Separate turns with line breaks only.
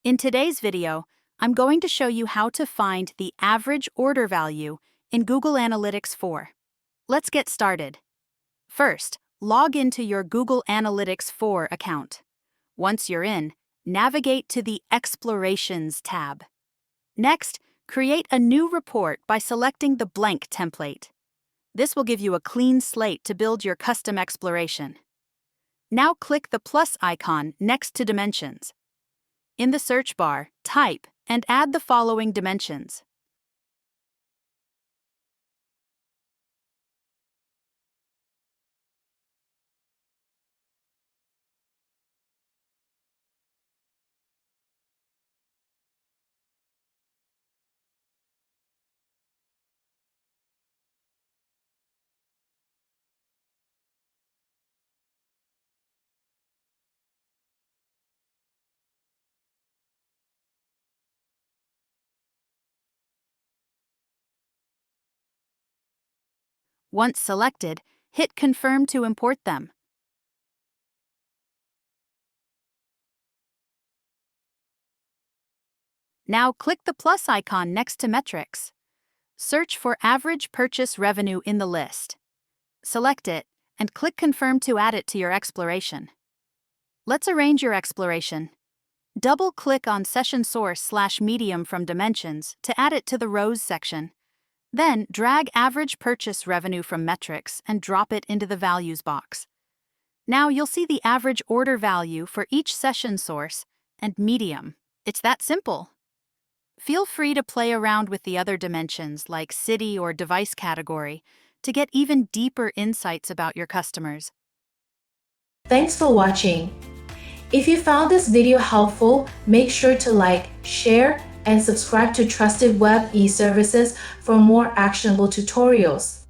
In today's video, I'm going to show you how to find the average order value in Google Analytics 4. Let's get started. First, log into your Google Analytics 4 account. Once you're in, navigate to the Explorations tab. Next, create a new report by selecting the blank template. This will give you a clean slate to build your custom exploration. Now click the plus icon next to dimensions. In the search bar, type and add the following dimensions. Once selected, hit Confirm to import them. Now click the plus icon next to Metrics. Search for Average Purchase Revenue in the list. Select it and click Confirm to add it to your exploration. Let's arrange your exploration. Double-click on Session Source/Medium from Dimensions to add it to the Rows section. Then, drag Average Purchase Revenue from Metrics and drop it into the Values box. Now you'll see the average order value for each session source and medium. It's that simple. Feel free to play around with the other dimensions like city or device category to get even deeper insights about your customers.
Thanks for watching. If you found this video helpful, make sure to like, share, and subscribe to Trusted Web e-Services for more actionable tutorials.